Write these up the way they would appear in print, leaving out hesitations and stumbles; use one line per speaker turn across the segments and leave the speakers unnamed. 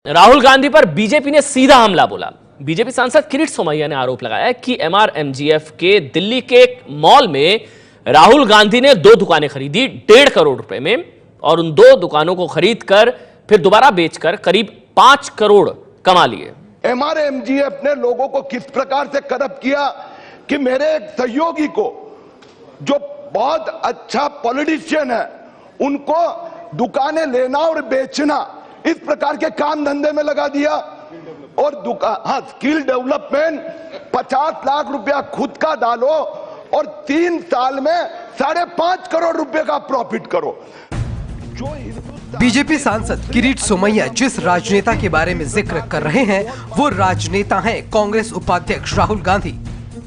राहुल गांधी पर बीजेपी ने सीधा हमला बोला। बीजेपी सांसद किरीट सोमैया ने आरोप लगाया कि एमआरएमजीएफ के दिल्ली के एक मॉल में राहुल गांधी ने 2 दुकानें खरीदी 1.5 करोड़ रुपए में और उन 2 दुकानों को खरीदकर फिर दोबारा बेचकर करीब 5 करोड़ कमा लिए।
एमआरएमजीएफ ने लोगों को किस प्रकार से करप्ट किया कि मेरे एक सहयोगी को जो बहुत अच्छा पॉलिटिशियन है उनको दुकानें लेना और बेचना इस प्रकार के काम धंधे में लगा दिया और स्किल डेवलपमेंट 50 लाख रुपया खुद का डालो और 3 साल में 5.5 करोड़ रुपए का प्रॉफिट करो।
बीजेपी सांसद किरीट सोमैया जिस राजनेता के बारे में जिक्र कर रहे हैं वो राजनेता हैं कांग्रेस उपाध्यक्ष राहुल गांधी।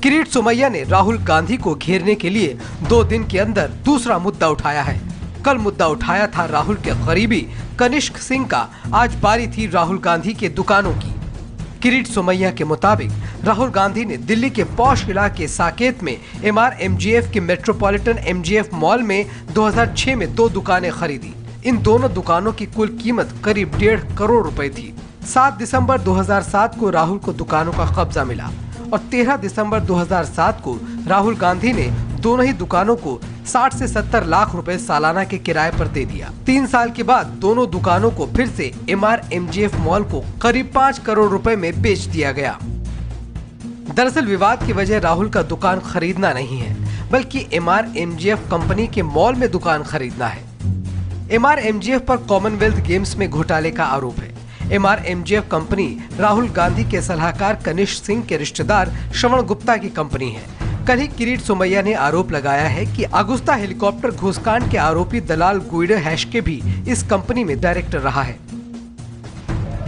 किरीट सोमैया ने राहुल गांधी को घेरने के लिए 2 दिन के अंदर दूसरा मुद्दा उठाया है। कल मुद्दा उठाया था राहुल के करीबी कनिष्क सिंह का, आज बारी थी राहुल गांधी के दुकानों की। किरीट सोमैया के मुताबिक राहुल गांधी ने दिल्ली के पॉश इलाके साकेत में एमआरएमजीएफ के मेट्रोपॉलिटन एमजीएफ मॉल में 2006 में 2 दुकानें खरीदी। इन दोनों दुकानों की कुल कीमत करीब 1.5 करोड़ रुपए थी। 7 दिसंबर 2007 को राहुल को दुकानों का कब्जा मिला और 13 दिसंबर 2007 को राहुल गांधी ने दोनों ही दुकानों को 60 से 70 लाख रुपए सालाना के किराए पर दे दिया। 3 साल के बाद दोनों दुकानों को फिर से एमआरएमजीएफ मॉल को करीब 5 करोड़ रुपए में बेच दिया गया। दरअसल विवाद की वजह राहुल का दुकान खरीदना नहीं है, बल्कि एमआरएमजीएफ कंपनी के मॉल में दुकान खरीदना है। एमआरएमजीएफ पर कॉमनवेल्थ गेम्स में घोटाले का आरोप है। एमआरएमजीएफ कंपनी राहुल गांधी के सलाहकार कनिष्क सिंह के रिश्तेदार श्रवण गुप्ता की कंपनी है। कल ही किरीट सोमैया ने आरोप लगाया है कि अगुस्ता हेलीकॉप्टर घूसकांड के आरोपी दलाल गुइडो हैशके भी इस कंपनी में डायरेक्टर रहा है।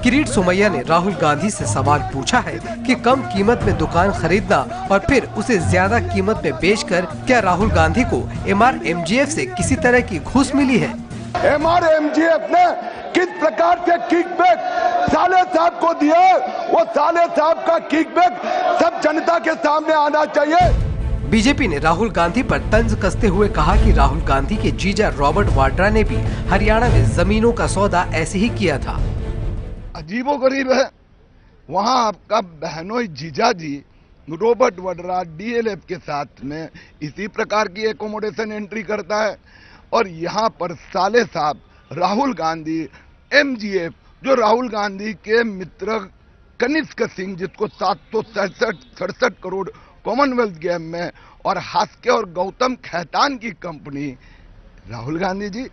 किरीट सोमैया ने राहुल गांधी से सवाल पूछा है कि कम कीमत में दुकान खरीदना और फिर उसे ज्यादा कीमत में बेचकर क्या राहुल गांधी को एमआरएमजीएफ से किसी तरह की घूस मिली है।
एमआरएमजीएफ ने किस प्रकार से किकबैक साले साहब को दिया, वो साले साहब का किकबैक सब जनता के सामने आना चाहिए।
बीजेपी ने राहुल गांधी पर तंज कसते हुए कहा कि राहुल गांधी के जीजा रॉबर्ट वाड्रा ने भी हरियाणा में जमीनों का सौदा ऐसे ही किया था।
अजीबोगरीब है, वहाँ आपका बहनोई जीजा जी रॉबर्ट वाड्रा डीएलएफ के साथ में इसी प्रकार की एकोमोडेशन एंट्री करता है और यहाँ पर साले साहब राहुल गांधी एमजीएफ जो राहुल गांधी के मित्र कनिष्क सिंह जिसको 767 करोड़ कॉमनवेल्थ गेम में और हास्के और गौतम खैतान की कंपनी राहुल गांधी जी,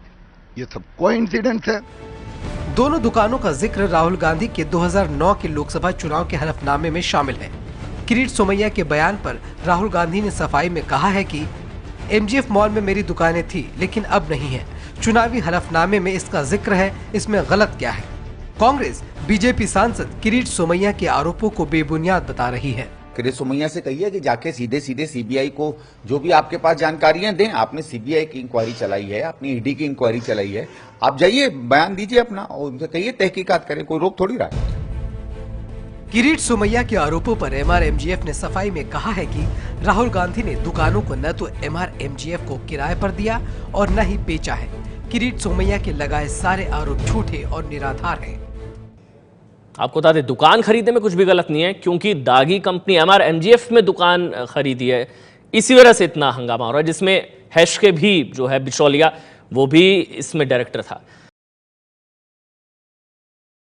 ये सब कोइंसिडेंस है।
दोनों दुकानों का जिक्र राहुल गांधी के 2009 के लोकसभा चुनाव के हलफनामे में शामिल है। किरीट सोमैया के बयान पर राहुल गांधी ने सफाई में कहा है कि एमजीएफ मॉल में मेरी दुकानें थी लेकिन अब नहीं है। चुनावी हलफनामे में इसका जिक्र है, इसमें गलत क्या है। कांग्रेस बीजेपी सांसद किरीट सोमैया के आरोपों को बेबुनियाद बता रही है।
किरीट सोमैया से कहिए कि जाके सीधे सीबीआई को जो भी आपके पास जानकारियां दें। आपने सीबीआई की इंक्वायरी चलाई है, आपने ईडी की इंक्वायरी चलाई है, आप जाइए बयान दीजिए अपना और उनसे कहिए तहकीकात करें, कोई रोक थोड़ी रहा है।
किरीट सोमैया के आरोपों पर एमआरएमजीएफ ने सफाई में कहा है कि राहुल गांधी ने दुकानों को न तो एमआरएमजीएफ को किराए पर दिया और न ही बेचा है। किरीट सोमैया के लगाए सारे आरोप झूठे और निराधार हैं।
आपको बता दें दुकान खरीदने में कुछ भी गलत नहीं है, क्योंकि दागी कंपनी एमआरएमजीएफ में दुकान खरीदी है, इसी वजह से इतना हंगामा हो रहा है, जिसमें हैशके भी जो है बिचौलिया वो भी इसमें डायरेक्टर था।